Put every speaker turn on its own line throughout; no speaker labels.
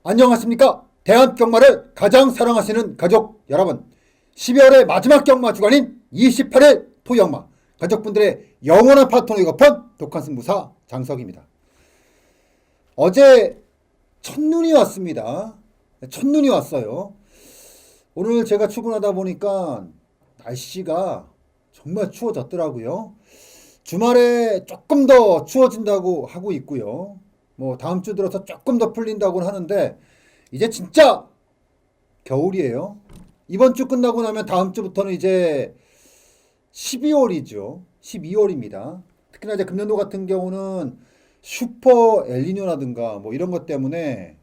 안녕하십니까. 대한경마를 가장 사랑하시는 가족 여러분, 12월의 마지막 경마 주간인 28일 토경마 가족분들의 영원한 파트너이고 독한 승부사 장석입니다. 어제 첫눈이 왔습니다. 첫눈이 왔어요. 오늘 제가 출근하다 보니까 날씨가 정말 추워졌더라고요. 주말에 조금 더 추워진다고 하고 있고요. 뭐 다음 주 들어서 조금 더 풀린다고는 하는데 이제 진짜 겨울이에요. 이번 주 끝나고 나면 다음 주부터는 이제 12월이죠. 12월입니다. 특히나 이제 금년도 같은 경우는 슈퍼 엘니뇨라든가 뭐 이런 것 때문에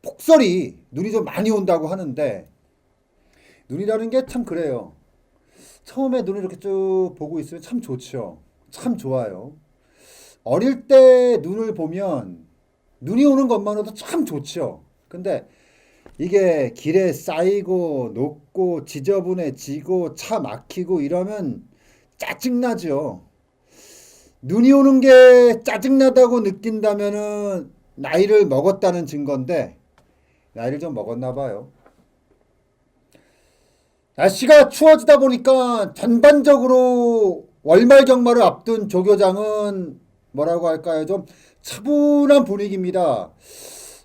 폭설이 눈이 좀 많이 온다고 하는데 눈이라는 게 참 그래요. 처음에 눈을 이렇게 쭉 보고 있으면 참 좋죠. 참 좋아요. 어릴 때 눈을 보면 눈이 오는 것만으로도 참 좋죠. 근데 이게 길에 쌓이고 녹고 지저분해지고 차 막히고 이러면 짜증나죠. 눈이 오는 게 짜증나다고 느낀다면은 나이를 먹었다는 증거인데 나이를 좀 먹었나 봐요. 날씨가 추워지다 보니까 전반적으로 월말 경마를 앞둔 조교장은 뭐라고 할까요? 좀 차분한 분위기입니다.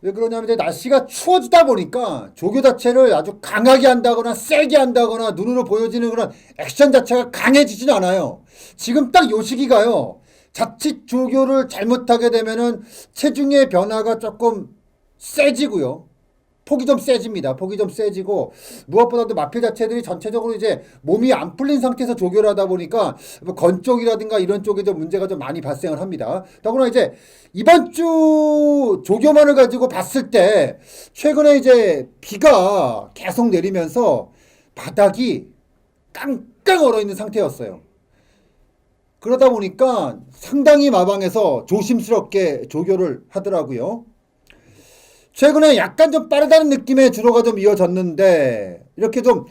왜 그러냐면 이제 날씨가 추워지다 보니까 조교 자체를 아주 강하게 한다거나 세게 한다거나 눈으로 보여지는 그런 액션 자체가 강해지진 않아요. 지금 딱 요 시기가요. 자칫 조교를 잘못하게 되면은 체중의 변화가 조금 세지고요. 폭이 좀 세집니다. 폭이 좀 세지고 무엇보다도 마필 자체들이 전체적으로 이제 몸이 안 풀린 상태에서 조교를 하다 보니까 뭐 건 쪽이라든가 이런 쪽에 좀 문제가 좀 많이 발생을 합니다. 더구나 이제 이번 주 조교만을 가지고 봤을 때 최근에 이제 비가 계속 내리면서 바닥이 깡깡 얼어 있는 상태였어요. 그러다 보니까 상당히 마방에서 조심스럽게 조교를 하더라고요. 최근에 약간 좀 빠르다는 느낌의 주로가 좀 이어졌는데 이렇게 좀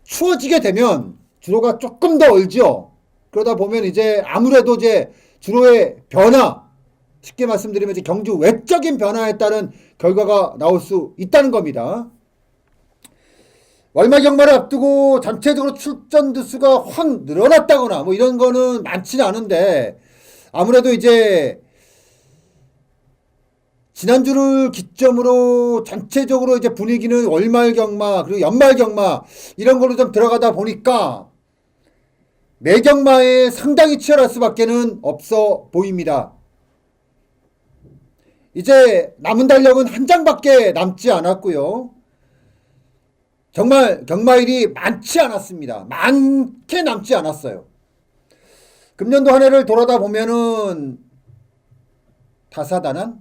추워지게 되면 주로가 조금 더 얼죠. 그러다 보면 이제 아무래도 이제 주로의 변화, 쉽게 말씀드리면 이제 경주 외적인 변화에 따른 결과가 나올 수 있다는 겁니다. 월말 경마를 앞두고 전체적으로 출전 두수가 확 늘어났다거나 뭐 이런 거는 많지는 않은데 아무래도 이제 지난주를 기점으로 전체적으로 이제 분위기는 월말 경마 그리고 연말 경마 이런 걸로 좀 들어가다 보니까 매경마에 상당히 치열할 수밖에는 없어 보입니다. 이제 남은 달력은 한 장밖에 남지 않았고요. 정말 경마일이 많지 않았습니다. 많게 남지 않았어요. 금년도 한 해를 돌아다 보면은 다사다난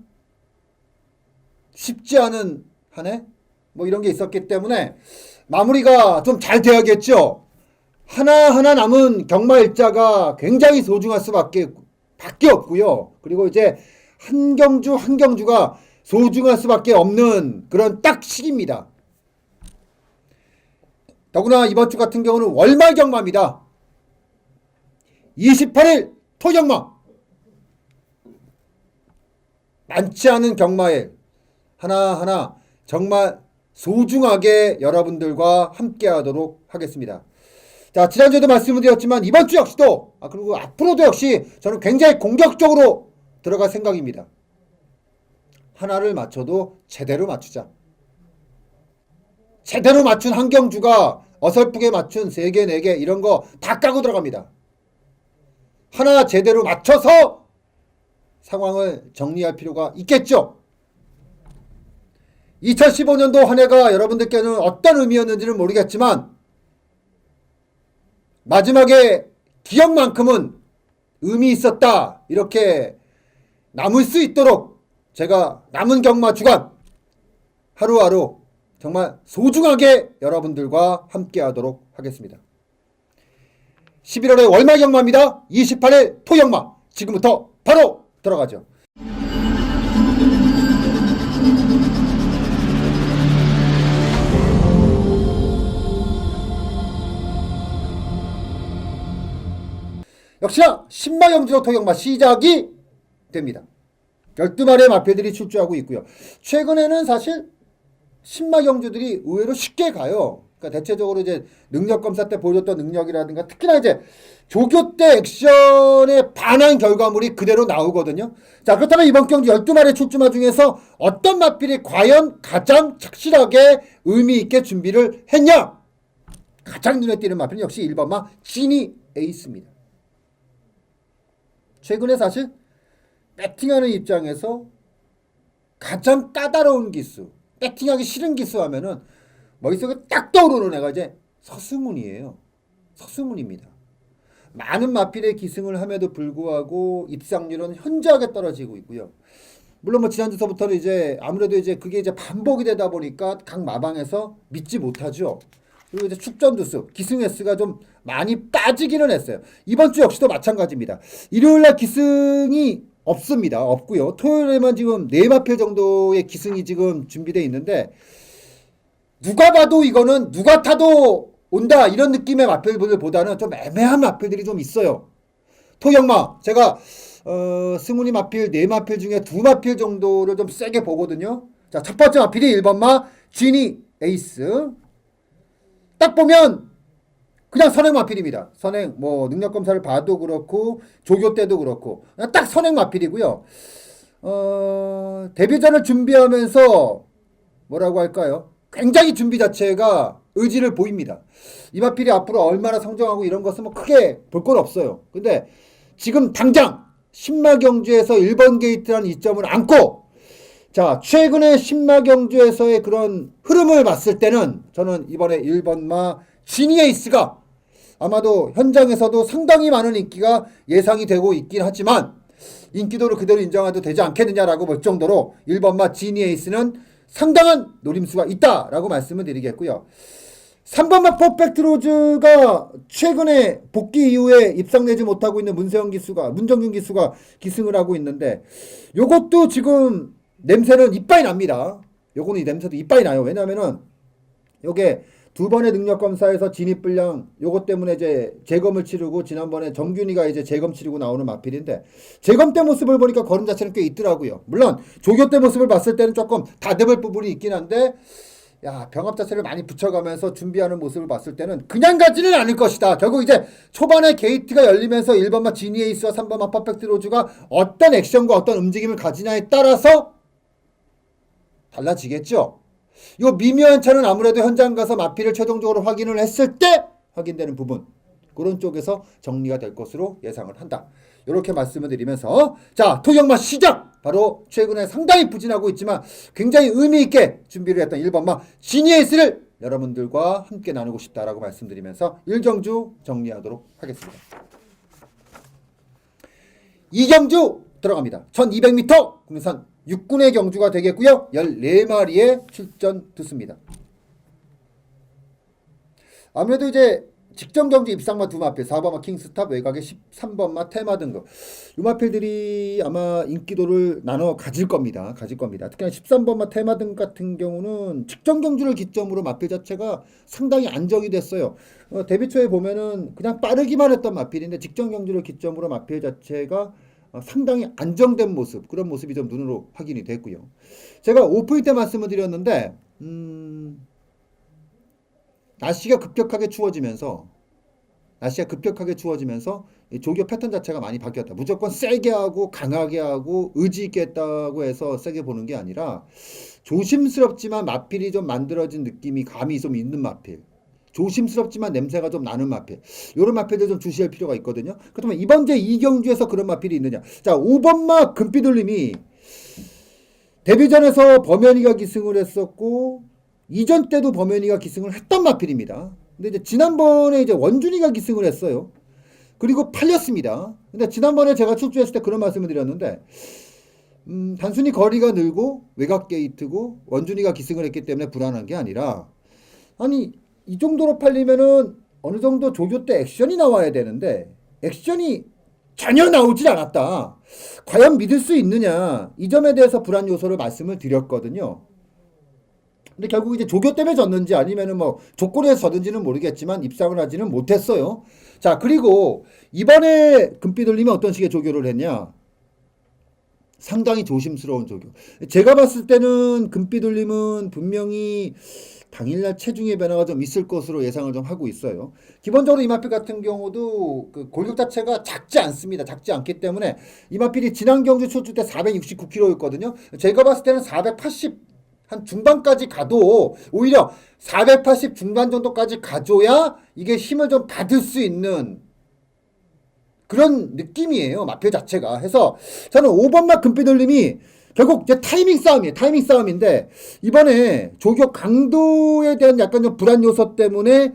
쉽지 않은 한 해? 뭐 이런 게 있었기 때문에 마무리가 좀 잘 돼야겠죠. 하나하나 남은 경마 일자가 굉장히 소중할 수밖에 없고요. 그리고 이제 한 경주 한 경주가 소중할 수밖에 없는 그런 딱 시기입니다. 더구나 이번 주 같은 경우는 월말 경마입니다. 28일 토경마. 많지 않은 경마에 하나하나 정말 소중하게 여러분들과 함께 하도록 하겠습니다. 자, 지난주에도 말씀을 드렸지만 이번 주 역시도 그리고 앞으로도 역시 저는 굉장히 공격적으로 들어갈 생각입니다. 하나를 맞춰도 제대로 맞추자. 제대로 맞춘 한 경주가 어설프게 맞춘 3개, 4개 이런 거 다 까고 들어갑니다. 하나 제대로 맞춰서 상황을 정리할 필요가 있겠죠. 2015년도 한 해가 여러분들께는 어떤 의미였는지는 모르겠지만 마지막에 기억만큼은 의미 있었다 이렇게 남을 수 있도록 제가 남은 경마 주간 하루하루 정말 소중하게 여러분들과 함께 하도록 하겠습니다. 11월의 월말 경마입니다. 28일 토경마 지금부터 바로 들어가죠. 역시나 신마경주로 토경마 시작이 됩니다. 12마리의 마필들이 출주하고 있고요. 최근에는 사실 신마경주들이 의외로 쉽게 가요. 그러니까 대체적으로 이제 능력 검사 때 보여줬던 능력이라든가 특히나 이제 조교 때 액션에 반한 결과물이 그대로 나오거든요. 자, 그렇다면 이번 경주 12마리 출주마 중에서 어떤 마필이 과연 가장 착실하게 의미 있게 준비를 했냐? 가장 눈에 띄는 마필은 역시 1번마 지니 에이스입니다. 최근에 사실 배팅하는 입장에서 가장 까다로운 기수, 배팅하기 싫은 기수 하면은 머릿속에 딱 떠오르는 애가 이제 서승훈이에요. 서승훈입니다. 많은 마필의 기승을 함에도 불구하고 입상률은 현저하게 떨어지고 있고요. 물론 뭐 지난주서부터는 이제 아무래도 이제 그게 이제 반복이 되다 보니까 각 마방에서 믿지 못하죠. 그리고 이제 축전두수, 기승 S가 좀 많이 빠지기는 했어요. 이번 주 역시도 마찬가지입니다. 일요일날 기승이 없습니다. 없고요. 토요일에만 지금 4마필 정도의 기승이 지금 준비되어 있는데 누가 봐도 이거는 누가 타도 온다 이런 느낌의 마필들보다는 좀 애매한 마필들이 좀 있어요. 토경마 제가 승훈이 마필 4마필 중에 2마필 정도를 좀 세게 보거든요. 자, 첫 번째 마필이 1번마 지니 에이스. 딱 보면 그냥 선행 마필입니다. 선행 뭐 능력 검사를 봐도 그렇고 조교 때도 그렇고 그냥 딱 선행 마필이고요. 데뷔전을 준비하면서 뭐라고 할까요? 굉장히 준비 자체가 의지를 보입니다. 이 마필이 앞으로 얼마나 성장하고 이런 것은 뭐 크게 볼 건 없어요. 근데 지금 당장 신마경주에서 1번 게이트라는 이점을 안고 자, 최근에 신마경주에서의 그런 흐름을 봤을 때는 저는 이번에 1번마 지니에이스가 아마도 현장에서도 상당히 많은 인기가 예상이 되고 있긴 하지만 인기도를 그대로 인정해도 되지 않겠느냐라고 볼 정도로 1번마 지니에이스는 상당한 노림수가 있다라고 말씀을 드리겠고요. 3번마 퍼펙트로즈가 최근에 복귀 이후에 입상내지 못하고 있는 문정균 기수가 기승을 하고 있는데 요것도 지금 냄새는 이빠이 납니다. 요거는 이 냄새도 이빠이 나요. 왜냐면은 요게 2번의 능력 검사에서 진입 분량 요것 때문에 이제 재검을 치르고 지난번에 정균이가 이제 재검 치르고 나오는 마필인데 재검 때 모습을 보니까 걸음 자체는 꽤 있더라고요. 물론 조교 때 모습을 봤을 때는 조금 다듬을 부분이 있긴 한데 야, 병합 자체를 많이 붙여가면서 준비하는 모습을 봤을 때는 그냥 가지는 않을 것이다. 결국 이제 초반에 게이트가 열리면서 1번마 지니에이스와 3번마 퍼펙트 로즈가 어떤 액션과 어떤 움직임을 가지냐에 따라서 달라지겠죠. 요 미묘한 차는 아무래도 현장 가서 마필을 최종적으로 확인을 했을 때 확인되는 부분 그런 쪽에서 정리가 될 것으로 예상을 한다. 이렇게 말씀을 드리면서 자, 토경마 시작! 바로 최근에 상당히 부진하고 있지만 굉장히 의미 있게 준비를 했던 1번마 지니에이스를 여러분들과 함께 나누고 싶다라고 말씀드리면서 1경주 정리하도록 하겠습니다. 2경주 들어갑니다. 1200m 국내산 6군의 경주가 되겠고요. 14마리의 출전 두수입니다. 아무래도 이제 직전 경주 입상마 2마필 4번마 킹스탑 외곽의 13번마 테마 등급 이 마필들이 아마 인기도를 나눠 가질 겁니다. 특히나 13번마 테마 등급 같은 경우는 직전 경주를 기점으로 마필 자체가 상당히 안정이 됐어요. 데뷔 초에 보면은 그냥 빠르기만 했던 마필인데 직전 경주를 기점으로 마필 자체가 상당히 안정된 모습 그런 모습이 좀 눈으로 확인이 됐고요. 제가 오프닝 때 말씀을 드렸는데 날씨가 급격하게 추워지면서 조교 패턴 자체가 많이 바뀌었다. 무조건 세게 하고 강하게 하고 의지 있게 했다고 해서 세게 보는 게 아니라 조심스럽지만 마필이 좀 만들어진 느낌이 감이 좀 있는 마필. 조심스럽지만 냄새가 좀 나는 마필. 이런 마필들 좀 주시할 필요가 있거든요. 그렇다면 이번 제 2경주에서 그런 마필이 있느냐. 자, 5번마 금비돌림이 데뷔전에서 범현이가 기승을 했었고 이전 때도 범현이가 기승을 했던 마필입니다. 근데 이제 지난번에 이제 원준이가 기승을 했어요. 그리고 팔렸습니다. 근데 지난번에 제가 출주했을 때 그런 말씀을 드렸는데 단순히 거리가 늘고 외곽 게이트고 원준이가 기승을 했기 때문에 불안한 게 아니라 아니 이 정도로 팔리면은 어느 정도 조교 때 액션이 나와야 되는데 액션이 전혀 나오질 않았다. 과연 믿을 수 있느냐. 이 점에 대해서 불안 요소를 말씀을 드렸거든요. 근데 결국 이제 조교 때문에 졌는지 아니면은 뭐 조건에서 졌는지는 모르겠지만 입상을 하지는 못했어요. 자, 그리고 이번에 금빛 올림이 어떤 식의 조교를 했냐. 상당히 조심스러운 조교. 제가 봤을 때는 금빛울림은 분명히 당일날 체중의 변화가 좀 있을 것으로 예상을 좀 하고 있어요. 기본적으로 이마필 같은 경우도 그 골격 자체가 작지 않습니다. 작지 않기 때문에 이마필이 지난 경주 출주 때 469kg였거든요. 제가 봤을 때는 480 한 중반까지 가도 오히려 480 중반 정도까지 가줘야 이게 힘을 좀 받을 수 있는 그런 느낌이에요. 마필 자체가. 해서 저는 5번마 금빛울림이 결국 이제 타이밍 싸움이에요. 타이밍 싸움인데 이번에 조교 강도에 대한 약간 좀 불안 요소 때문에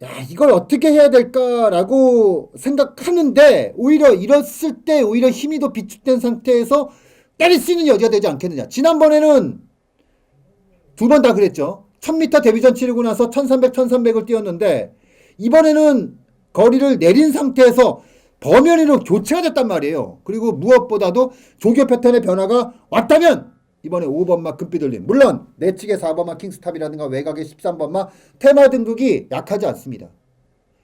야 이걸 어떻게 해야 될까라고 생각하는데 오히려 이랬을 때 오히려 힘이 더 비축된 상태에서 때릴 수 있는 여지가 되지 않겠느냐. 지난번에는 두 번 다 그랬죠. 1000m 데뷔전 치르고 나서 1300, 1300을 뛰었는데 이번에는 거리를 내린 상태에서 범연이로 교체가 됐단 말이에요. 그리고 무엇보다도 조교 패턴의 변화가 왔다면 이번에 5번마 금빛울림 물론 내측의 4번마 킹스탑이라든가 외곽의 13번마 테마 등극이 약하지 않습니다.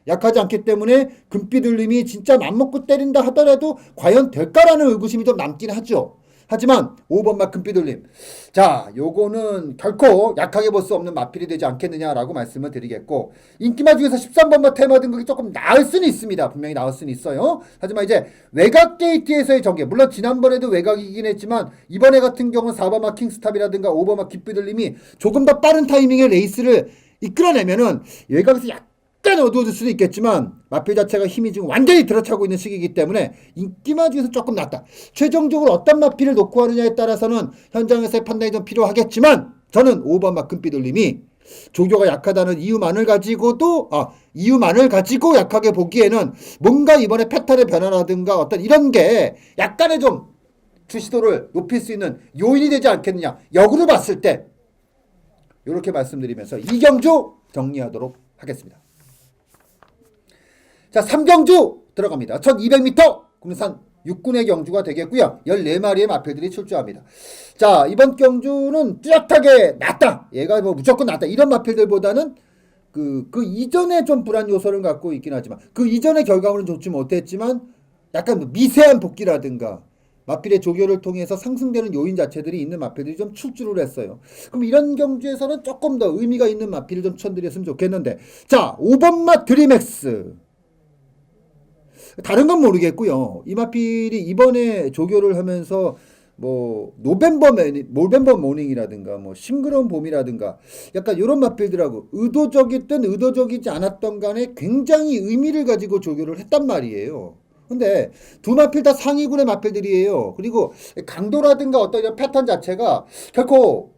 약하지 않기 때문에 금빛울림이 진짜 맘먹고 때린다 하더라도 과연 될까라는 의구심이 좀 남긴 하죠. 하지만 5번마 금빛울림 자 요거는 결코 약하게 볼 수 없는 마필이 되지 않겠느냐라고 말씀을 드리겠고 인기마 중에서 13번마 테마 등극이 조금 나을 수는 있습니다. 분명히 나을 수는 있어요. 하지만 이제 외곽 게이트에서의 전개 물론 지난번에도 외곽이긴 했지만 이번에 같은 경우는 4번마 킹스탑이라든가 5번마 금빛울림이 조금 더 빠른 타이밍의 레이스를 이끌어내면은 외곽에서 약간 어두워질 수도 있겠지만 마필 자체가 힘이 지금 완전히 들어차고 있는 시기이기 때문에 인기마 중에서 조금 낫다. 최종적으로 어떤 마필을 놓고 하느냐에 따라서는 현장에서의 판단이 좀 필요하겠지만 저는 5번마 금빛울림이 조교가 약하다는 이유만을 가지고도 이유만을 가지고 약하게 보기에는 뭔가 이번에 패턴의 변화라든가 어떤 이런 게 약간의 좀 주시도를 높일 수 있는 요인이 되지 않겠느냐. 역으로 봤을 때 이렇게 말씀드리면서 이 경주 정리하도록 하겠습니다. 자, 3경주 들어갑니다. 1200m 국내산 6군의 경주가 되겠고요. 14마리의 마필들이 출주합니다. 자, 이번 경주는 뚜렷하게 낫다. 얘가 뭐 무조건 낫다. 이런 마필들보다는 그 이전에 좀 불안 요소를 갖고 있긴 하지만 그 이전의 결과물은 좋지 못했지만 약간 미세한 복귀라든가 마필의 조교를 통해서 상승되는 요인 자체들이 있는 마필들이 좀 출주를 했어요. 그럼 이런 경주에서는 조금 더 의미가 있는 마필을 좀 추천드렸으면 좋겠는데 자, 5번마 드림엑스 다른 건 모르겠고요. 이 마필이 이번에 조교를 하면서 뭐 노벤버 모닝이라든가 뭐 싱그러운 봄이라든가 약간 이런 마필들하고 의도적이든 의도적이지 않았던 간에 굉장히 의미를 가지고 조교를 했단 말이에요. 근데 두 마필 다 상위군의 마필들이에요. 그리고 강도라든가 어떤 이런 패턴 자체가 결코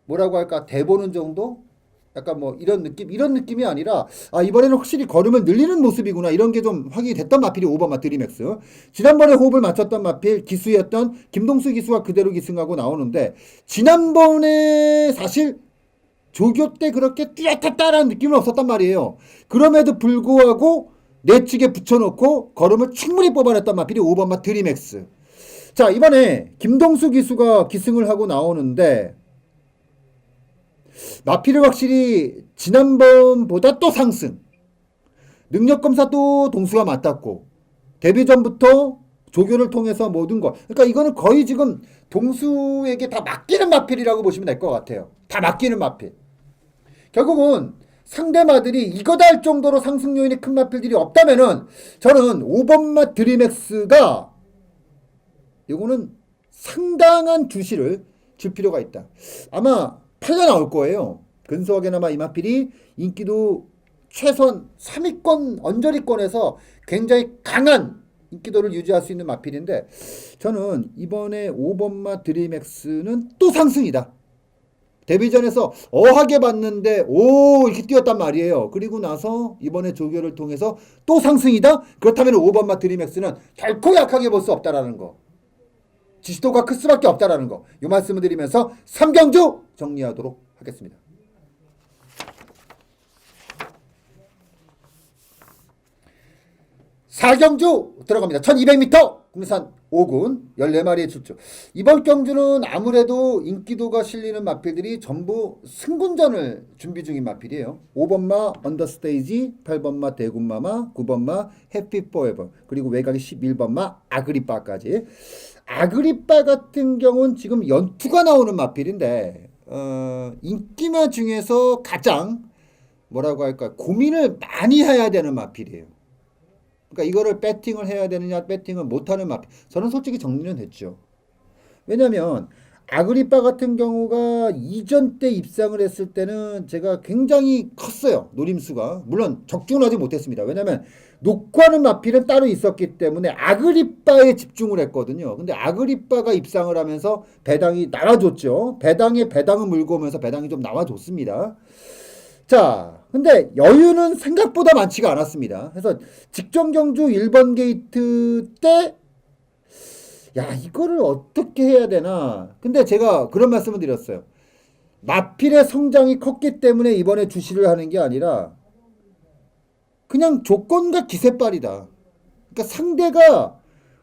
뭐라고 할까 대보는 정도? 약간 뭐 이런 느낌이 아니라 이번에는 확실히 걸음을 늘리는 모습이구나 이런 게 좀 확인이 됐던 마필이 5번마 드림엑스. 지난번에 호흡을 맞췄던 마필 기수였던 김동수 기수가 그대로 기승하고 나오는데 지난번에 사실 조교 때 그렇게 뚜렷했다라는 느낌은 없었단 말이에요. 그럼에도 불구하고 내측에 붙여놓고 걸음을 충분히 뽑아냈던 마필이 5번마 드림엑스. 자, 이번에 김동수 기수가 기승을 하고 나오는데 마필은 확실히 지난번보다 또 상승. 능력검사도 동수가 맞았고 데뷔 전부터 조교를 통해서 모든 것. 그러니까 이거는 거의 지금 동수에게 다 맡기는 마필이라고 보시면 될 것 같아요. 다 맡기는 마필. 결국은 상대마들이 이거다 할 정도로 상승 요인이 큰 마필들이 없다면은 저는 5번마 드림엑스가 이거는 상당한 주시를 줄 필요가 있다. 아마 팔려 나올 거예요. 근소하게나마 이 마필이 인기도 최소한 3위권 언저리권에서 굉장히 강한 인기도를 유지할 수 있는 마필인데 저는 이번에 5번마 드림엑스는 또 상승이다. 데뷔전에서 어하게 봤는데 이렇게 뛰었단 말이에요. 그리고 나서 이번에 조교를 통해서 또 상승이다. 그렇다면 5번마 드림엑스는 결코 약하게 볼 수 없다라는 거. 지시도가 클 수밖에 없다라는 거. 이 말씀을 드리면서 3경주 정리하도록 하겠습니다. (4경주) 들어갑니다. 1200m 금산 5군 14마리의 출조. 이번 경주는 아무래도 인기도가 실리는 마필들이 전부 승군전을 준비 중인 마필이에요. 5번마 언더스테이지, 8번마 대군마마, 9번마 해피 포에버, 그리고 외곽이 11번마 아그리빠까지. 아그리빠 같은 경우는 지금 연투가 나오는 마필인데 인기마 중에서 가장 뭐라고 할까 고민을 많이 해야 되는 마필이에요. 그러니까 이거를 배팅을 해야 되느냐 배팅을 못하는 마필. 저는 솔직히 정리는 됐죠. 왜냐면 아그리빠 같은 경우가 이전 때 입상을 했을 때는 제가 굉장히 컸어요. 노림수가. 물론 적중은 하지 못했습니다. 왜냐면 녹화하는 마필은 따로 있었기 때문에 아그리빠에 집중을 했거든요. 근데 아그리빠가 입상을 하면서 배당이 나와줬죠. 배당에 배당을 물고 오면서 배당이 좀 나와줬습니다. 자, 근데 여유는 생각보다 많지가 않았습니다. 그래서 직전 경주 1번 게이트 때, 야, 이거를 어떻게 해야 되나. 근데 제가 그런 말씀을 드렸어요. 마필의 성장이 컸기 때문에 이번에 주시를 하는 게 아니라, 그냥 조건과 기세빨이다. 그러니까 상대가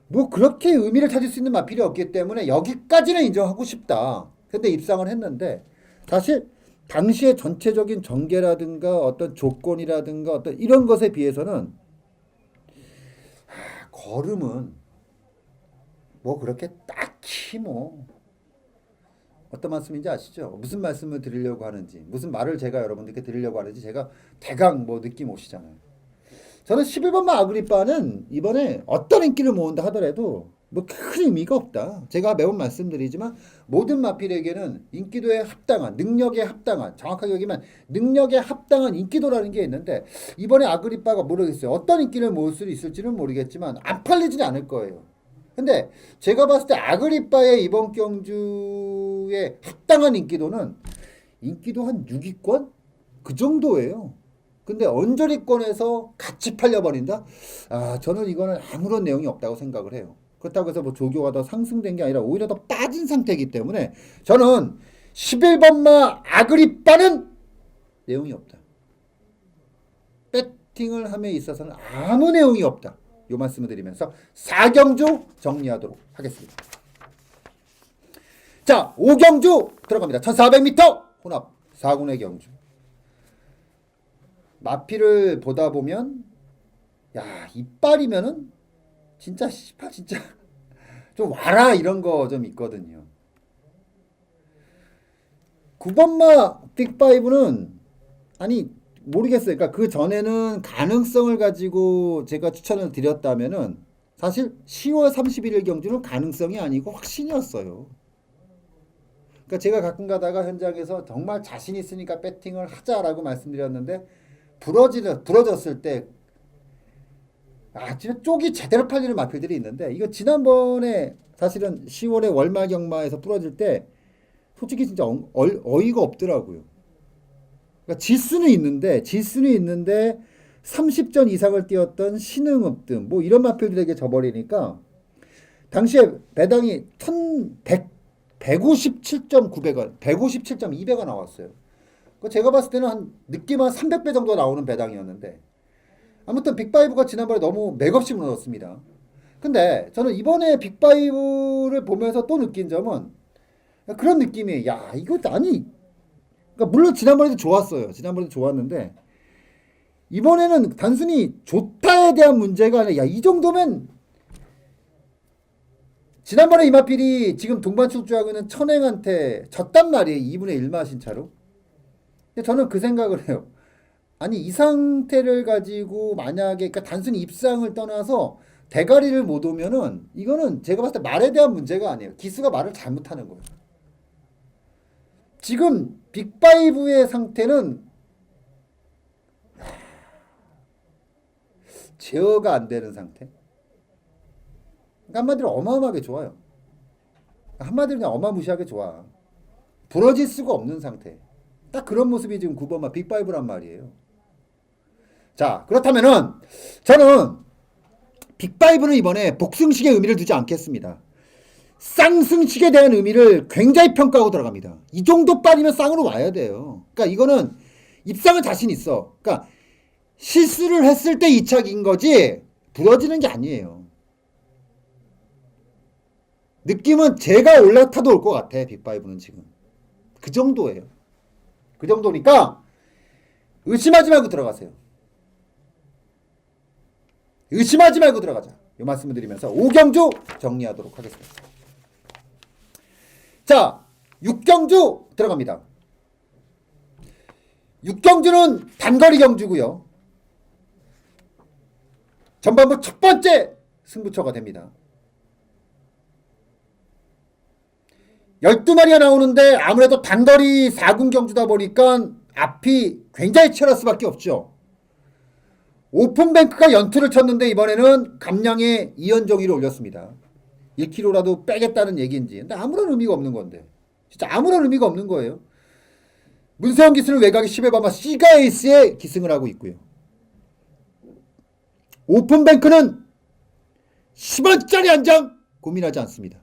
뭐 그렇게 의미를 찾을 수 있는 마필이 없기 때문에 여기까지는 인정하고 싶다. 근데 입상을 했는데, 사실, 당시의 전체적인 전개라든가 어떤 조건이라든가 어떤 이런 것에 비해서는 걸음은 뭐 그렇게 딱히 뭐 어떤 말씀인지 아시죠? 무슨 말씀을 드리려고 하는지 무슨 말을 제가 여러분들께 드리려고 하는지 제가 대강 뭐 느낌 오시잖아요. 저는 11번마 아그리빠는 이번에 어떤 인기를 모은다 하더라도 뭐 큰 의미가 없다. 제가 매번 말씀드리지만 모든 마필에게는 인기도에 합당한 능력에 합당한 정확하게 여기면 능력에 합당한 인기도라는 게 있는데 이번에 아그리빠가 모르겠어요. 어떤 인기를 모을 수 있을지는 모르겠지만 안 팔리지는 않을 거예요. 근데 제가 봤을 때 아그리빠의 이번 경주에 합당한 인기도는 인기도 한 6위권? 그 정도예요. 근데 언저리권에서 같이 팔려버린다? 아, 저는 이거는 아무런 내용이 없다고 생각을 해요. 그렇다고 해서 뭐 조교가 더 상승된 게 아니라 오히려 더 빠진 상태이기 때문에 저는 11번마 아그리빠는 내용이 없다. 배팅을 함에 있어서는 아무 내용이 없다. 요 말씀을 드리면서 4경주 정리하도록 하겠습니다. 자, 5경주 들어갑니다. 1400m 혼합 4군의 경주. 마피를 보다 보면 야, 이빨이면은 진짜 씨발 진짜 좀 와라 이런 거 좀 있거든요. 9번마 빅5는 아니 모르겠어요. 그러니까 그 전에는 가능성을 가지고 제가 추천을 드렸다면은 사실 10월 31일 경주는 가능성이 아니고 확신이었어요. 그러니까 제가 가끔 가다가 현장에서 정말 자신 있으니까 배팅을 하자라고 말씀드렸는데 부러졌을 때 진짜 쪽이 제대로 팔리는 마필들이 있는데 이거 지난번에 사실은 10월에 월말 경마에서 부러질 때 솔직히 진짜 어이가 없더라고요. 그러니까 지수는 있는데 30전 이상을 뛰었던 신흥읍등 뭐 이런 마필들에게 져버리니까 당시에 배당이 157.900원 157.200원 나왔어요. 제가 봤을 때는 한 느낌 한 300배 정도 나오는 배당이었는데 아무튼 빅5가 지난번에 너무 맥없이 무너졌습니다. 근데 저는 이번에 빅5를 보면서 또 느낀 점은 그런 느낌이 야 이거 아니 그러니까 물론 지난번에도 좋았어요. 지난번에도 좋았는데 이번에는 단순히 좋다에 대한 문제가 아니라 야 이 정도면 지난번에 이마필이 지금 동반 출주하고 있는 천행한테 졌단 말이에요. 2분의 1 마신 차로. 근데 저는 그 생각을 해요. 아니 이 상태를 가지고 만약에 그러니까 단순히 입상을 떠나서 대가리를 못 오면은 이거는 제가 봤을 때 말에 대한 문제가 아니에요. 기수가 말을 잘못하는 거예요. 지금 빅5의 상태는 제어가 안 되는 상태. 그러니까 한마디로 어마어마하게 좋아요. 한마디로 그냥 어마무시하게 좋아. 부러질 수가 없는 상태. 딱 그런 모습이 지금 9번마 빅5란 말이에요. 자, 그렇다면은 저는 빅5는 이번에 복승식의 의미를 두지 않겠습니다. 쌍승식에 대한 의미를 굉장히 평가하고 들어갑니다. 이 정도 빨이면 쌍으로 와야 돼요. 그러니까 이거는 입상은 자신 있어. 그러니까 실수를 했을 때 이착인 거지 부러지는 게 아니에요. 느낌은 제가 올라타도 올 것 같아. 빅5는 지금. 그 정도예요. 그 정도니까 의심하지 말고 들어가세요. 의심하지 말고 들어가자. 이 말씀을 드리면서 5경주 정리하도록 하겠습니다. 자, 6경주 들어갑니다. 6경주는 단거리 경주고요. 전반부 첫 번째 승부처가 됩니다. 12마리가 나오는데 아무래도 단거리 4군 경주다 보니까 앞이 굉장히 치열할 수밖에 없죠. 오픈뱅크가 연투를 쳤는데 이번에는 감량에 이연정이를 올렸습니다. 1kg라도 빼겠다는 얘기인지. 근데 아무런 의미가 없는 건데. 진짜 아무런 의미가 없는 거예요. 문세영 기수는 외곽에 11번마 시가에이스에 기승을 하고 있고요. 오픈뱅크는 10원짜리 한 장 고민하지 않습니다.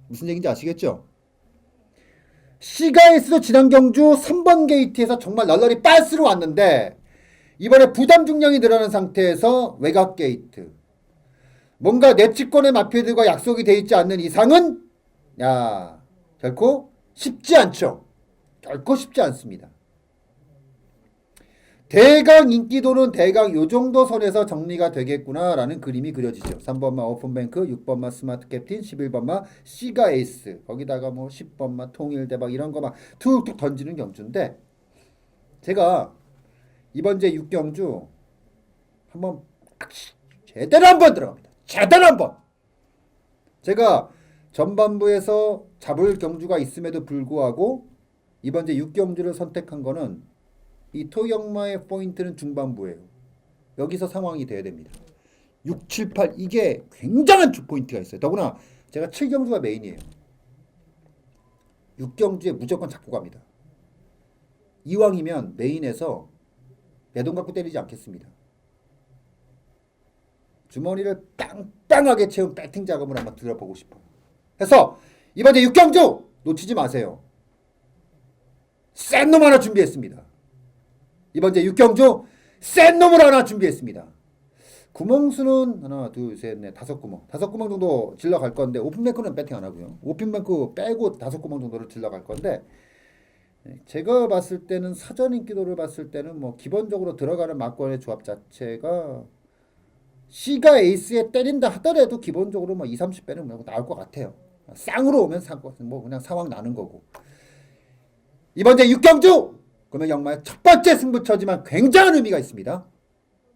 무슨 얘기인지 아시겠죠? 시가에이스도 지난 경주 3번 게이트에서 정말 널널이 빤스로 왔는데 이번에 부담 중량이 늘어난 상태에서 외곽 게이트. 뭔가 내치권의 마필들과 약속이 돼 있지 않는 이상은 결코 쉽지 않죠. 결코 쉽지 않습니다. 대강 인기도는 대강 요정도 선에서 정리가 되겠구나라는 그림이 그려지죠. 3번마 오픈뱅크, 6번마 스마트 캡틴, 11번마 시가 에이스, 거기다가 뭐 10번마 통일대박 이런 거 막 툭툭 던지는 경주인데 제가 이번 제 6경주 한번 제대로 한번 들어갑니다. 제대로 한번. 제가 전반부에서 잡을 경주가 있음에도 불구하고 이번 제 6경주를 선택한 거는 이 토경마의 포인트는 중반부예요. 여기서 상황이 돼야 됩니다. 6, 7, 8 이게 굉장한 포인트가 있어요. 더구나 제가 7경주가 메인이에요. 6경주에 무조건 잡고 갑니다. 이왕이면 메인에서 내 돈 갖고 때리지 않겠습니다. 주머니를 빵빵하게 채운 배팅 자금을 한번 들어보고 싶어요. 그래서 이번에 6경주 놓치지 마세요. 센 놈 하나 준비했습니다. 이번 제 6경주 센 놈을 하나 준비했습니다. 구멍수는 하나, 둘, 셋, 넷, 5구멍. 5구멍 정도 질러 갈 건데 오픈뱅크는 배팅 안 하고요. 오픈뱅크 빼고 5구멍 정도를 질러 갈 건데 제가 봤을 때는 사전 인기도를 봤을 때는 뭐 기본적으로 들어가는 막권의 조합 자체가 C가 에이스에 때린다 하더라도 기본적으로 뭐 2, 30배는 뭐 나올 것 같아요. 쌍으로 오면 뭐 그냥 상황 나는 거고. 이번 제 6경주 그러면 정말 첫 번째 승부처지만 굉장한 의미가 있습니다.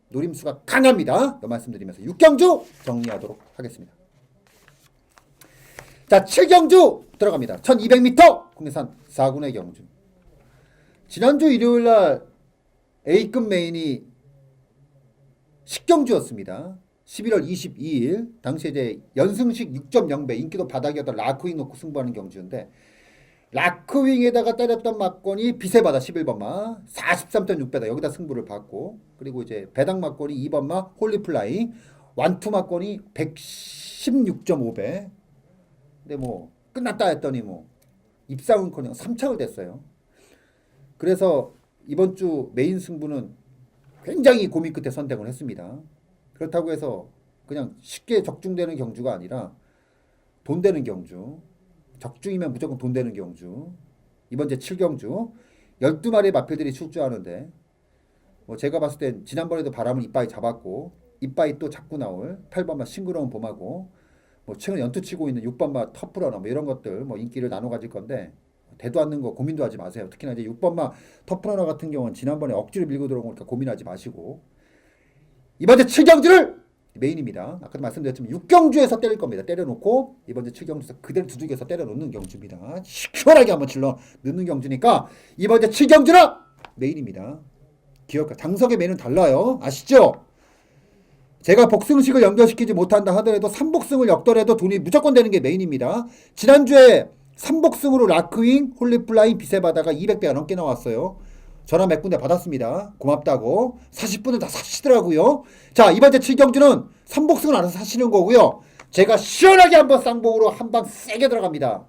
노림수가 강합니다. 이 말씀드리면서 6경주 정리하도록 하겠습니다. 자, 7경주 들어갑니다. 1200m 국내산 4군의 경주. 지난주 일요일날 A급 메인이 10경주였습니다. 11월 22일 당시에 이제 연승식 6.0배 인기도 바닥이었던 라크윙 놓고 승부하는 경주인데 라크윙에다가 때렸던 막권이 비세바다 11번마 43.6배다. 여기다 승부를 받고 그리고 이제 배당 막권이 2번마 홀리플라잉 완투 막권이 116.5배. 근데 뭐 끝났다 했더니 뭐 입상은커녕 3착을 됐어요. 그래서 이번 주 메인 승부는 굉장히 고민 끝에 선택을 했습니다. 그렇다고 해서 그냥 쉽게 적중되는 경주가 아니라 돈 되는 경주. 적중이면 무조건 돈 되는 경주. 이번 제 7경주 12마리의 마필들이 출주하는데 뭐 제가 봤을 땐 지난번에도 바람을 이빠이 잡았고 이빠이 또 잡고 나올 8번마 싱그러운 봄하고 뭐 최근 연투 치고 있는 6번마 터프러너 뭐 이런 것들 뭐 인기를 나눠 가질 건데 대도 않는 거 고민도 하지 마세요. 특히나 이제 6번마 터프러너 같은 경우는 지난번에 억지로 밀고 들어온 거니까 고민하지 마시고 이번 제 7경주를 메인입니다. 아까도 말씀드렸지만 6경주에서 때릴 겁니다. 때려놓고 이번 주 7경주에서 그대로 두둑에서 때려놓는 경주입니다. 시원하게 한번 질러 넣는 경주니까 이번 주 7경주는 메인입니다. 기억하 장석의 메인은 달라요. 아시죠? 제가 복승식을 연결시키지 못한다 하더라도 3복승을 엮더라도 돈이 무조건 되는 게 메인입니다. 지난주에 3복승으로 라크윙, 홀리플라잉, 비세바다가 200배가 넘게 나왔어요. 전화 몇 군데 받았습니다. 고맙다고. 40분은 다 사시더라고요. 자, 이번 주 7경주는 3복승을 알아서 사시는 거고요. 제가 시원하게 한번 쌍복으로 한 방 세게 들어갑니다.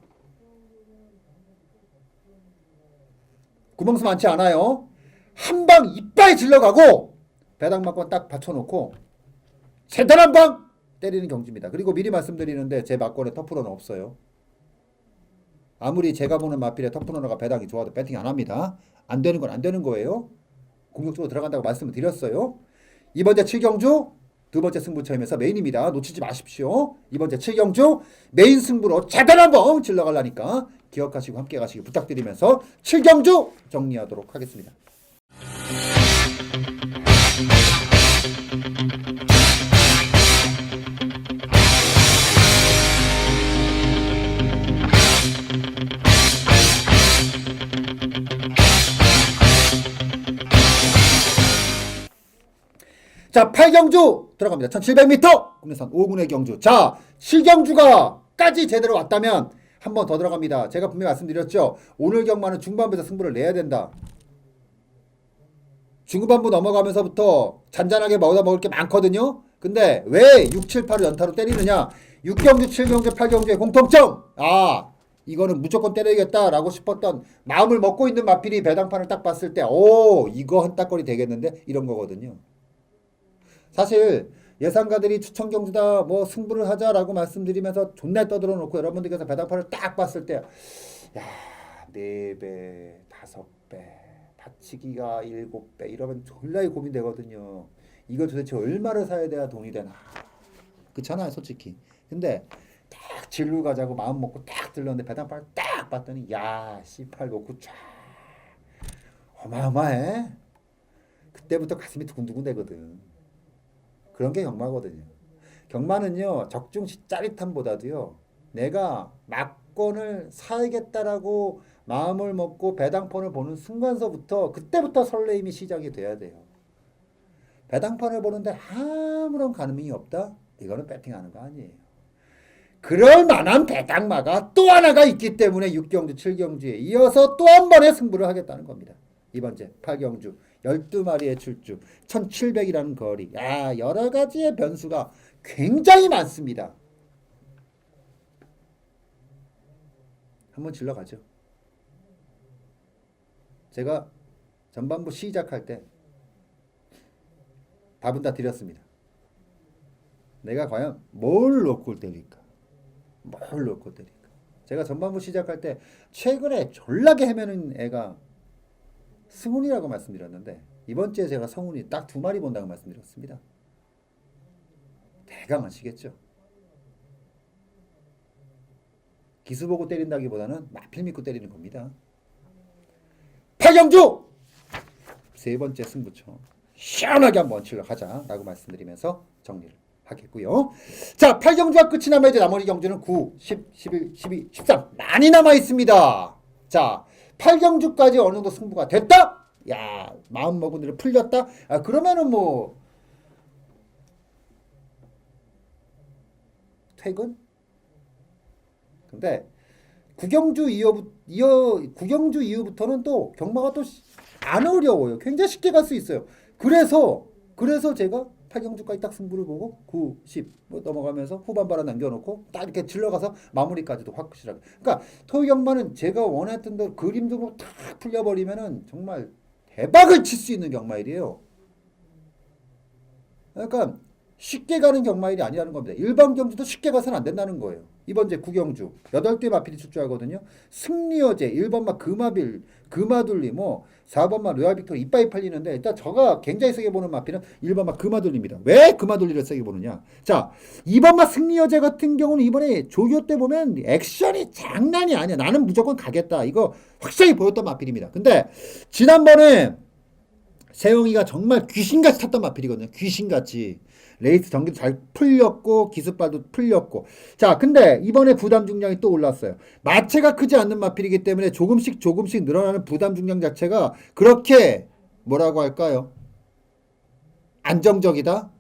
구멍수 많지 않아요. 한 방 이빨 질러가고 배당 막권 딱 받쳐놓고 세단 한 방 때리는 경주입니다. 그리고 미리 말씀드리는데 제 막권에 터프런은 없어요. 아무리 제가 보는 마필에 터프런너가 배당이 좋아도 배팅 안 합니다. 안 되는 건 안 되는 거예요. 공격적으로 들어간다고 말씀을 드렸어요. 이번째 7경주 두 번째 승부처이면서 메인입니다. 놓치지 마십시오. 이번째 7경주 메인 승부로 제대로 한번 질러가려니까 기억하시고 함께 가시기 부탁드리면서 7경주 정리하도록 하겠습니다. 자, 8경주 들어갑니다. 1700m 국내산 5군의 경주. 자, 7경주가까지 제대로 왔다면 한 번 더 들어갑니다. 제가 분명히 말씀드렸죠. 오늘 경마는 중반부에서 승부를 내야 된다. 중반부 넘어가면서부터 잔잔하게 먹을 게 많거든요. 근데 왜 6, 7, 8을 연타로 때리느냐. 6경주, 7경주, 8경주의 공통점. 아, 이거는 무조건 때려야겠다라고 싶었던 마음을 먹고 있는 마필이 배당판을 딱 봤을 때 오, 이거 한 따거리 되겠는데? 이런 거거든요. 사실 예상가들이 추천 경주다 뭐 승부를 하자라고 말씀드리면서 존나 떠들어 놓고 여러분들께서 배당판을 딱 봤을 때 야, 4배, 5배, 받치기가 7배 이러면 졸라 고민되거든요. 이걸 도대체 얼마를 사야 돼야 돈이 되나. 그렇잖아요, 솔직히. 근데 딱 진루 가자고 마음 먹고 딱 들렀는데 배당판을 딱 봤더니 야, C8 놓고 쫙 어마어마해. 그때부터 가슴이 두근두근 되거든. 그런 게 경마거든요. 경마는요, 적중시 짜릿함보다도요, 내가 막권을 사야겠다라고 마음을 먹고 배당판을 보는 순간서부터 그때부터 설레임이 시작이 돼야 돼요. 배당판을 보는데 아무런 가늠이 없다? 이거는 배팅하는 거 아니에요. 그럴 만한 배당마가 또 하나가 있기 때문에 6경주, 7경주에 이어서 또 한 번의 승부를 하겠다는 겁니다. 이번째 8경주 12마리의 출주 1700이라는 거리. 야, 여러 가지의 변수가 굉장히 많습니다. 한번 질러가죠. 제가 전반부 시작할 때 답은 다 드렸습니다. 내가 과연 뭘 놓고 때릴까? 뭘 놓고 때릴까? 제가 전반부 시작할 때 최근에 졸라게 헤매는 애가 승훈이라고 말씀드렸는데 이번 주에 제가 성훈이 딱 2마리 본다고 말씀드렸습니다. 대강 아시겠죠? 기수 보고 때린다기보다는 마필 믿고 때리는 겁니다. 8경주! 세 번째 승부처 시원하게 한번 치러가자라고 말씀드리면서 정리를 하겠고요. 자, 8경주가 끝이 나면 이제 나머지 경주는 9, 10, 11, 12, 13 많이 남아 있습니다. 자, 8경주까지 어느 정도 승부가 됐다? 야, 마음먹은 대로 풀렸다? 아, 그러면은 뭐 퇴근? 근데 구경주 이후부터는 또 경마가 또 안 어려워요. 굉장히 쉽게 갈 수 있어요. 그래서 제가 8경주까지 딱 승부를 보고 9, 10 뭐 넘어가면서 후반바라 남겨놓고 딱 이렇게 질러가서 마무리까지도 확실하게. 그러니까 토요 경마는 제가 원했던 대로 그림도 딱 풀려버리면은 정말 대박을 칠 수 있는 경마일이에요. 그러니까 쉽게 가는 경마일이 아니라는 겁니다. 일반 경주도 쉽게 가서는 안 된다는 거예요. 이번 이제 구경주 8대 마필이 출주하거든요. 승리여제 1번마 금화둘리 뭐 4번마 로얄 빅토리 이빠이 팔리는데 일단 저가 굉장히 세게 보는 마필은 1번마 금화둘리입니다. 왜 금화둘리를 세게 보느냐? 자, 2번마 승리여제 같은 경우는 이번에 조교 때 보면 액션이 장난이 아니야. 나는 무조건 가겠다. 이거 확실히 보였던 마필입니다. 근데 지난번에 세영이가 정말 귀신같이 탔던 마필이거든요. 귀신같이. 레이스 전기도 잘 풀렸고 기습발도 풀렸고. 자, 근데 이번에 부담 중량이 또 올랐어요. 마체가 크지 않는 마필이기 때문에 조금씩 늘어나는 부담 중량 자체가 그렇게 뭐라고 할까요? 안정적이다?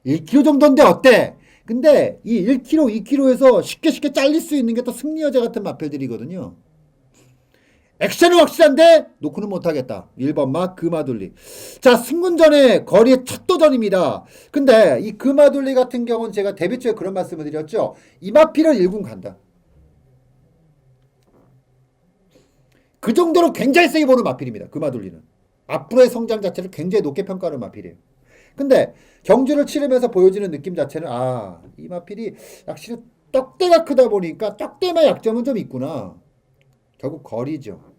1kg 정도인데 어때? 근데 이 1kg, 2kg에서 쉽게 잘릴 수 있는 게 또 승리여제 같은 마필들이거든요. 액션은 확실한데 놓고는 못하겠다. 1번마 금화둘리. 자, 승군전의 거리의 첫 도전입니다. 근데 이 금화둘리 같은 경우는 제가 데뷔 초에 그런 말씀을 드렸죠. 이 마필은 1군 간다. 그 정도로 굉장히 세게 보는 마필입니다. 금화둘리는. 앞으로의 성장 자체를 굉장히 높게 평가하는 마필이에요. 근데 경주를 치르면서 보여지는 느낌 자체는 이 마필이 확실히 떡대가 크다 보니까 떡대만 약점은 좀 있구나. 결국 거리죠.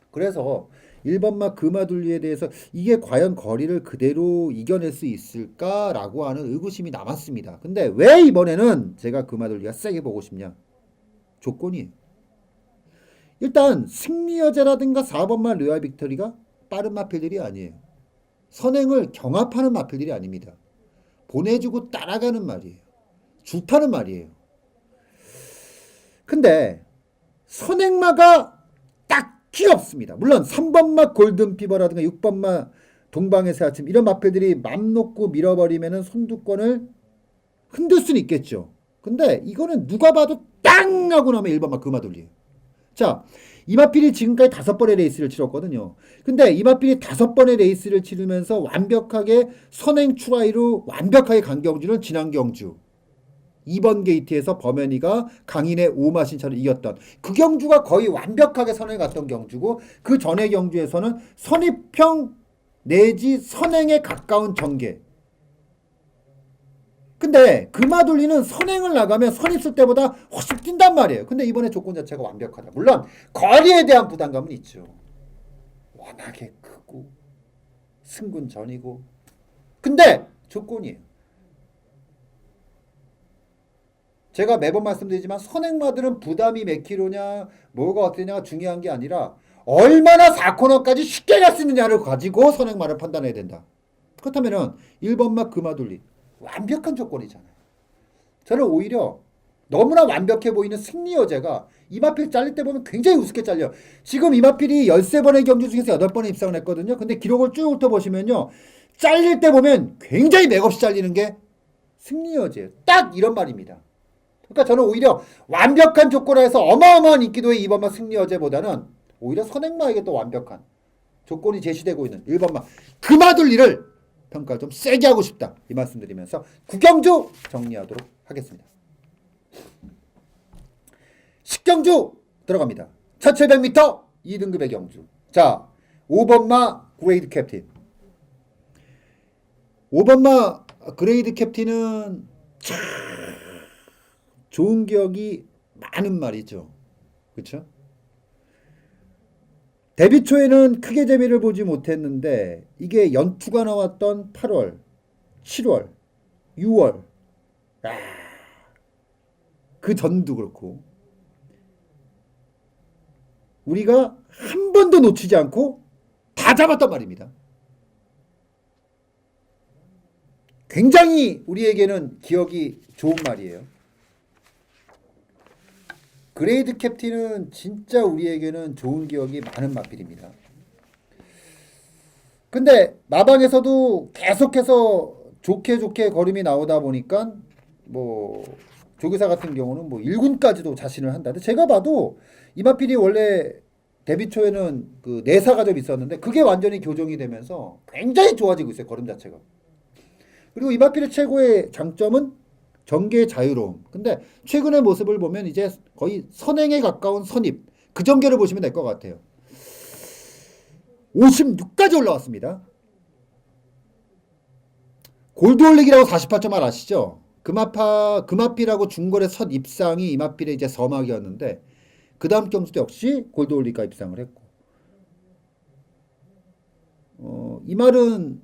그래서 1번마 금화둘리에 대해서 이게 과연 거리를 그대로 이겨낼 수 있을까라고 하는 의구심이 남았습니다. 근데 왜 이번에는 제가 금화둘리가 세게 보고 싶냐? 조건이 일단 승리여제라든가 4번마 르아 빅토리가 빠른 마필들이 아니에요. 선행을 경합하는 마필들이 아닙니다. 보내주고 따라가는 말이에요. 주타는 말이에요. 근데 선행마가 딱히 없습니다. 물론 3번마 골든피버라든가 6번마 동방의 새아침 이런 마필들이 맘 놓고 밀어버리면 선두권을 흔들 수는 있겠죠. 근데 이거는 누가 봐도 땅 하고 나면 1번마 금화둘리예요. 자, 이마필이 지금까지 5번의 레이스를 치렀거든요. 근데 이마필이 5번의 레이스를 치르면서 완벽하게 선행 추라이로 완벽하게 간 경주는 지난 경주 2번 게이트에서 범현이가 강인의 오마신차를 이겼던 그 경주가 거의 완벽하게 선행에 갔던 경주고, 그 전의 경주에서는 선입형 내지 선행에 가까운 전개. 근데 금화둘리는 선행을 나가면 선입쓸 때보다 훨씬 뛴단 말이에요. 근데 이번에 조건 자체가 완벽하다. 물론 거리에 대한 부담감은 있죠. 워낙에 크고 승군 전이고. 근데 조건이에요. 제가 매번 말씀드리지만 선행마들은 부담이 몇 킬로냐 뭐가 어떠냐가 중요한 게 아니라 얼마나 4코너까지 쉽게 갈 수 있느냐를 가지고 선행마를 판단해야 된다. 그렇다면 1번마 금화둘리 완벽한 조건이잖아요. 저는 오히려 너무나 완벽해 보이는 승리여제가 이마필 잘릴 때 보면 굉장히 우습게 잘려. 지금 이마필이 13번의 경주 중에서 8번에 입상을 했거든요. 근데 기록을 쭉 훑어보시면요, 잘릴 때 보면 굉장히 맥없이 잘리는 게 승리여제예요. 딱 이런 말입니다. 그러니까 저는 오히려 완벽한 조건에서 어마어마한 인기도의 2번마 승리여제보다는 오히려 선행마에게 또 완벽한 조건이 제시되고 있는 1번마 금화둘리를 평가를 좀 세게 하고 싶다, 이 말씀드리면서 구경주 정리하도록 하겠습니다. 10경주 들어갑니다. 1700m 2등급의 경주. 자, 5번마 그레이드 캡틴. 5번마 그레이드 캡틴은 참 좋은 기억이 많은 말이죠. 그렇죠? 데뷔 초에는 크게 재미를 보지 못했는데 이게 연투가 나왔던 8월, 7월, 6월, 그 전도 그렇고 우리가 한 번도 놓치지 않고 다 잡았단 말입니다. 굉장히 우리에게는 기억이 좋은 말이에요. 그레이드 캡틴은 진짜 우리에게는 좋은 기억이 많은 마필입니다. 근데 마방에서도 계속해서 좋게 걸음이 나오다 보니까 뭐 조교사 같은 경우는 뭐 1군까지도 자신을 한다. 근데 제가 봐도 이 마필이 원래 데뷔 초에는 그 내사가 좀 있었는데 그게 완전히 교정이 되면서 굉장히 좋아지고 있어요. 걸음 자체가. 그리고 이 마필의 최고의 장점은 전개의 자유로움. 근데 최근의 모습을 보면 이제 거의 선행에 가까운 선입. 그 전개를 보시면 될 것 같아요. 56까지 올라왔습니다. 골드올릭이라고 48.1 아시죠? 금화필하고 중거래 첫 입상이 이마필의 이제 서막이었는데 그 다음 경주도 역시 골드올릭과 입상을 했고, 이 말은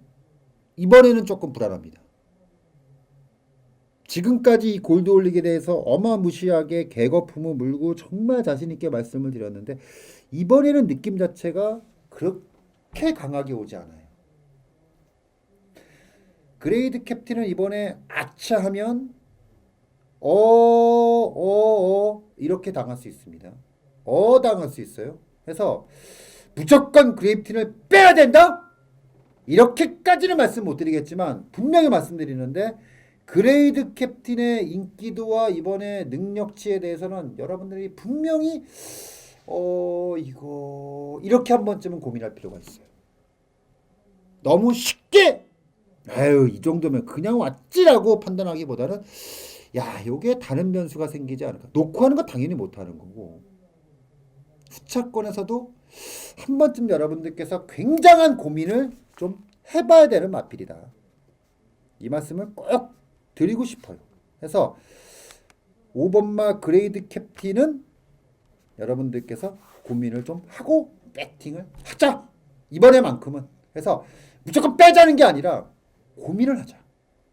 이번에는 조금 불안합니다. 지금까지 이 골드올릭에 대해서 어마무시하게 개거품을 물고 정말 자신있게 말씀을 드렸는데 이번에는 느낌 자체가 그렇게 강하게 오지 않아요. 그레이드 캡틴은 이번에 아차하면 이렇게 당할 수 있습니다. 당할 수 있어요. 그래서 무조건 그레이틴을 빼야 된다? 이렇게까지는 말씀 못 드리겠지만 분명히 말씀드리는데 그레이드 캡틴의 인기도와 이번에 능력치에 대해서는 여러분들이 분명히 이거 이렇게 한 번쯤은 고민할 필요가 있어요. 너무 쉽게 이 정도면 그냥 왔지라고 판단하기보다는 요게 다른 변수가 생기지 않을까. 놓고 하는 거 당연히 못하는 거고, 후차권에서도 한 번쯤 여러분들께서 굉장한 고민을 좀 해봐야 되는 마필이다. 이 말씀을 꼭 드리고 싶어요. 그래서 5번마 그레이드 캡틴은 여러분들께서 고민을 좀 하고 배팅을 하자. 이번에만큼은. 그래서 무조건 빼자는 게 아니라 고민을 하자.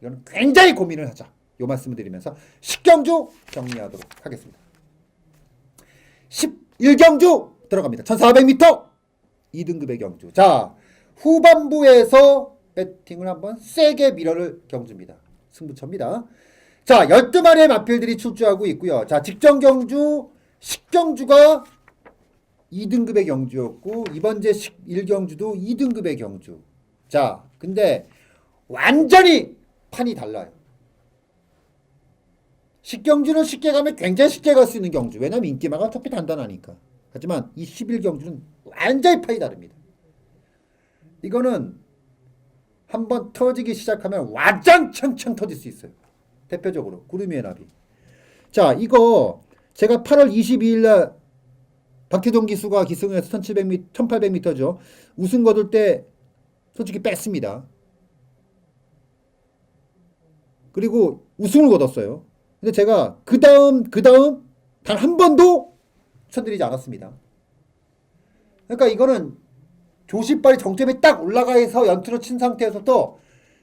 이건 굉장히 고민을 하자. 요 말씀을 드리면서 10경주 정리하도록 하겠습니다. 11경주 들어갑니다. 1400m 2등급의 경주. 자, 후반부에서 배팅을 한번 세게 밀어를 경주입니다. 승부처입니다. 자, 12마리의 마필들이 출주하고 있고요. 자, 직전 경주 10경주가 2등급의 경주였고 이번 제 11경주도 2등급의 경주. 자, 근데 완전히 판이 달라요. 10경주는 쉽게 가면 굉장히 쉽게 갈 수 있는 경주. 왜냐면 인기마가 어차피 단단하니까. 하지만 이 11경주는 완전히 판이 다릅니다. 이거는 한번 터지기 시작하면 와장창창 터질 수 있어요. 대표적으로 구름이의 나비. 자, 이거 제가 8월 22일 날 박태종 기수가 기승에서 1700m, 1800m죠. 우승 거둘 때 솔직히 뺐습니다. 그리고 우승을 거뒀어요. 근데 제가 그 다음 단 한 번도 추천드리지 않았습니다. 그러니까 이거는 조시빨이 정점에 딱 올라가서 연투를 친 상태에서도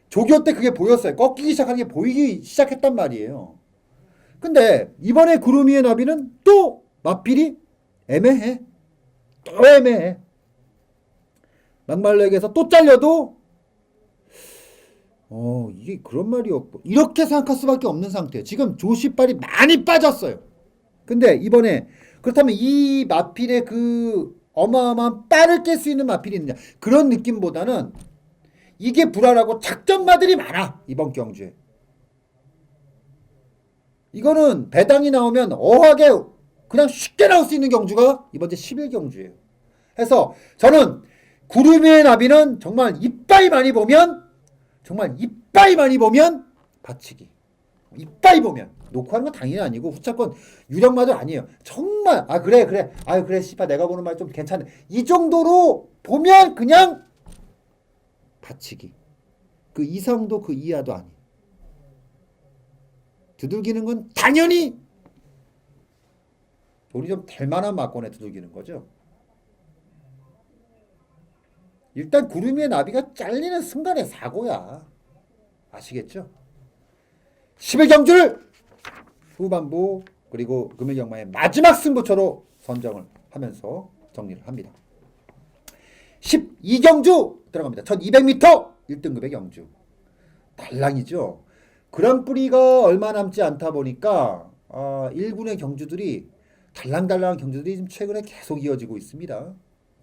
조교 때 그게 보였어요. 꺾이기 시작하는 게 보이기 시작했단 말이에요. 근데 이번에 구름이의 나비는 또 마필이 애매해. 또 애매해. 막말렉에서 또 잘려도 이게 그런 말이었고 이렇게 생각할 수밖에 없는 상태예요. 지금 조시빨이 많이 빠졌어요. 근데 이번에 그렇다면 이 마필의 그 어마어마한 빨을 깰 수 있는 마필이 있느냐, 그런 느낌보다는 이게 불안하고 작전마들이 많아. 이번 경주에 이거는 배당이 나오면 어하게 그냥 쉽게 나올 수 있는 경주가 이번 주 11경주예요. 그래서 저는 구름이의 나비는 정말 이빠이 많이 보면 받치기. 이빠이 보면 놓고 하는 건 당연히 아니고 후차권 유력마도 아니에요. 정말 그래 씨발 내가 보는 말 좀 괜찮네. 이 정도로 보면 그냥 받치기. 그 이상도 그 이하도 아니. 두들기는 건 당연히 돈이 좀 될 만한 막권에 두들기는 거죠. 일단 구름이의 나비가 잘리는 순간의 사고야. 아시겠죠? 11경주를 후반부 그리고 금일경마의 마지막 승부처로 선정을 하면서 정리를 합니다. 12경주 들어갑니다. 1200m 1등급의 경주. 달랑이죠. 그랑프리가 얼마 남지 않다 보니까 1군의 경주들이 달랑달랑한 경주들이 지금 최근에 계속 이어지고 있습니다.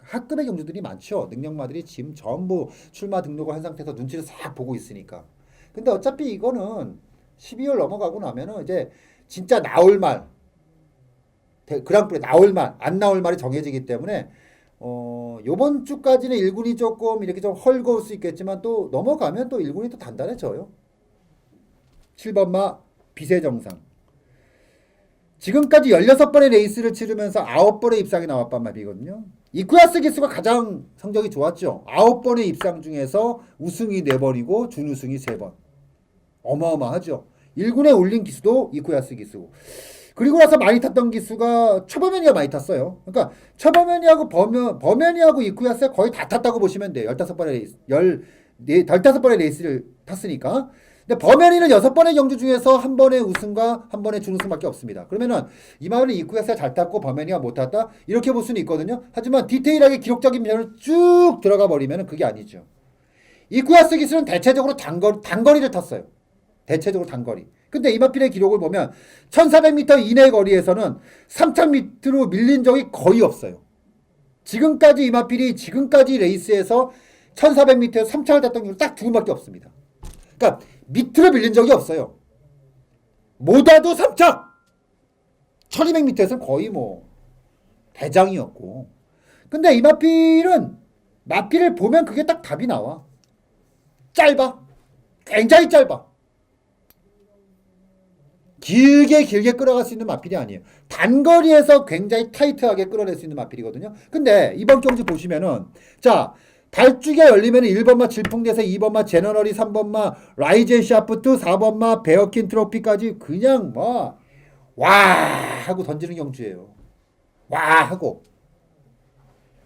학급의 경주들이 많죠. 능력마들이 지금 전부 출마 등록을 한 상태에서 눈치를 싹 보고 있으니까. 근데 어차피 이거는 12월 넘어가고 나면은 이제 진짜 나올 말, 그랑프리 나올 말, 안 나올 말이 정해지기 때문에 요번 주까지는 1군이 조금 이렇게 좀 헐거울 수 있겠지만 또 넘어가면 또 1군이 또 단단해져요. 7번마 비세정상. 지금까지 16번의 레이스를 치르면서 9번의 입상이 나왔단 말이거든요. 이쿠야스 기수가 가장 성적이 좋았죠. 9번의 입상 중에서 우승이 4번이고 준우승이 3번. 어마어마하죠. 1군에 올린 기수도 이쿠야스 기수고. 그리고 나서 많이 탔던 기수가 초범현이가 많이 탔어요. 그러니까 초범현이하고 범현이하고 이쿠야스가 거의 다 탔다고 보시면 돼요. 15번의 레이스, 15번의 레이스를 탔으니까. 근데 범현이는 6번의 경주 중에서 한 번의 우승과 한 번의 준우승밖에 없습니다. 그러면은 이마을은 이쿠야스가 잘 탔고 범현이가 못 탔다? 이렇게 볼 수는 있거든요. 하지만 디테일하게 기록적인 면을 쭉 들어가 버리면 그게 아니죠. 이쿠야스 기수는 대체적으로 단거리를 탔어요. 대체적으로 단거리. 근데 이마필의 기록을 보면 1400m 이내 거리에서는 3000m로 밀린 적이 거의 없어요. 지금까지 이마필이 지금까지 레이스에서 1400m에서 3000을 탔던 경우 딱 2번밖에 없습니다. 그러니까 밑으로 밀린 적이 없어요. 못와도 3000! 1200m에서는 거의 뭐 대장이었고. 근데 이마필은 마필을 보면 그게 딱 답이 나와. 짧아. 굉장히 짧아. 길게 끌어갈 수 있는 마필이 아니에요. 단거리에서 굉장히 타이트하게 끌어낼 수 있는 마필이거든요. 근데 이번 경주 보시면은 자, 발주가 열리면 1번마 질풍대세, 2번마 제너럴이, 3번마 라이젠 샤프트, 4번마 베어킨 트로피까지 그냥 뭐 와 하고 던지는 경주예요. 와 하고.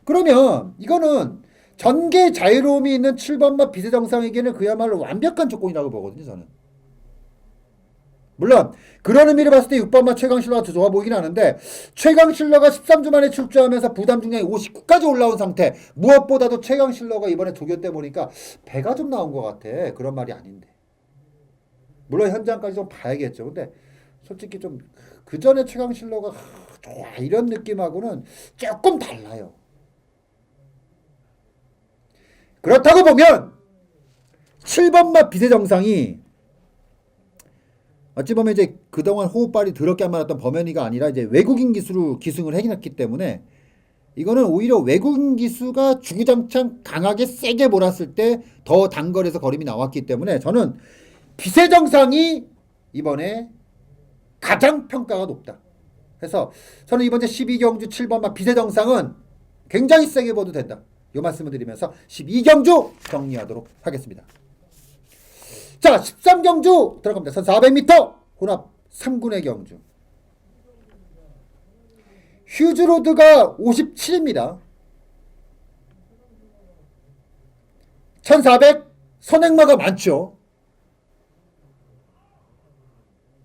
그러면 이거는 전개 자유로움이 있는 7번마 비세정상에게는 그야말로 완벽한 조건이라고 보거든요, 저는. 물론 그런 의미를 봤을 때 6번마 최강실러가 더 좋아 보이긴 하는데, 최강실러가 13주 만에 출주하면서 부담 중량이 59까지 올라온 상태, 무엇보다도 최강실러가 이번에 조교 때 보니까 배가 좀 나온 것 같아. 그런 말이 아닌데. 물론 현장까지 좀 봐야겠죠. 근데 솔직히 좀 그 전에 최강실러가 좋아 이런 느낌하고는 조금 달라요. 그렇다고 보면 7번마 비세정상이 어찌 보면 이제 그동안 호흡발이 더럽게 안 맞았던 범현이가 아니라 이제 외국인 기수로 기승을 했기 때문에 이거는 오히려 외국인 기수가 주구장창 강하게 세게 몰았을 때 더 단거리에서 걸음이 나왔기 때문에 저는 비세정상이 이번에 가장 평가가 높다. 그래서 저는 이번에 12경주 7번마 비세정상은 굉장히 세게 봐도 된다. 이 말씀을 드리면서 12경주 정리하도록 하겠습니다. 자, 13경주 들어갑니다. 1400m 혼합 3군의 경주. 휴즈로드가 57입니다. 1400 선행마가 많죠.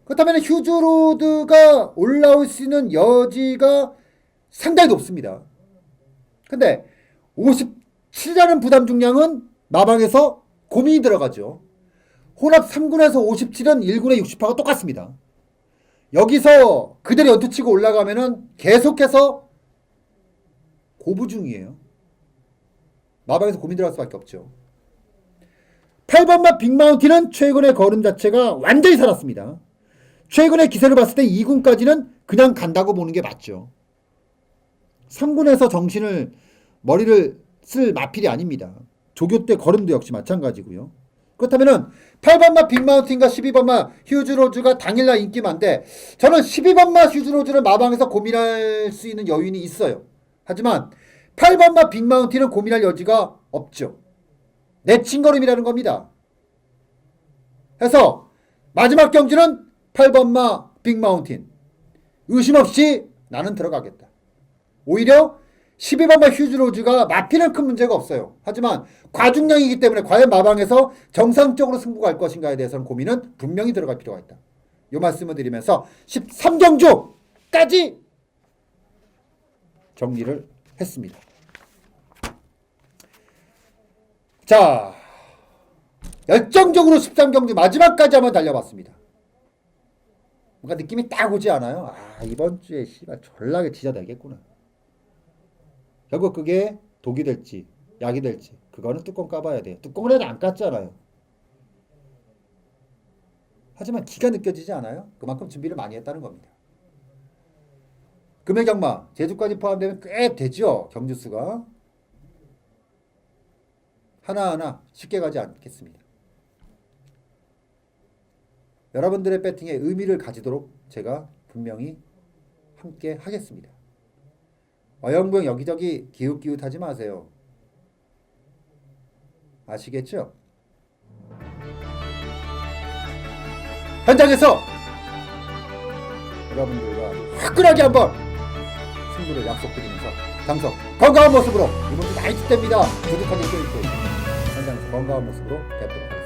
그렇다면 휴즈로드가 올라올 수 있는 여지가 상당히 높습니다. 근데 57이라는 부담 중량은 마방에서 고민이 들어가죠. 혼합 3군에서 57은 1군의 60화가 똑같습니다. 여기서 그대로 연투치고 올라가면은 계속해서 고부 중이에요. 마방에서 고민 들어갈 수밖에 없죠. 8번마 빅마운틴은 최근의 걸음 자체가 완전히 살았습니다. 최근의 기세를 봤을 때 2군까지는 그냥 간다고 보는 게 맞죠. 3군에서 머리를 쓸 마필이 아닙니다. 조교 때 걸음도 역시 마찬가지고요. 그렇다면은 8번마 빅마운틴과 12번마 휴즈로즈가 당일날 인기만데, 저는 12번마 휴즈로즈를 마방에서 고민할 수 있는 여유는 있어요. 하지만 8번마 빅마운틴은 고민할 여지가 없죠. 내친 걸음이라는 겁니다. 해서 마지막 경주는 8번마 빅마운틴. 의심 없이 나는 들어가겠다. 오히려 12번마 휴즈로즈가 마피는 큰 문제가 없어요. 하지만 과중량이기 때문에 과연 마방에서 정상적으로 승부가 갈 것인가에 대해서는 고민은 분명히 들어갈 필요가 있다. 이 말씀을 드리면서 13경주까지 정리를 했습니다. 자, 열정적으로 13경주 마지막까지 한번 달려봤습니다. 뭔가 느낌이 딱 오지 않아요? 아, 이번 주에 씨발 졸라게 지져내겠구나. 결국 그게 독이 될지 약이 될지 그거는 뚜껑 까봐야 돼요. 뚜껑을 해도 안 깠잖아요. 하지만 기가 느껴지지 않아요? 그만큼 준비를 많이 했다는 겁니다. 금액경마 제주까지 포함되면 꽤 되죠. 경주수가. 하나하나 쉽게 가지 않겠습니다. 여러분들의 배팅에 의미를 가지도록 제가 분명히 함께 하겠습니다. 어영부영 여기저기 기웃기웃하지 마세요. 아시겠죠? 현장에서 여러분들과 화끈하게 한번 승부를 약속드리면서 장석 건강한 모습으로 이번 주 나이트 때입니다. 부득하게 껴있고 현장에서 건강한 모습으로 뵙도록 하겠습니다.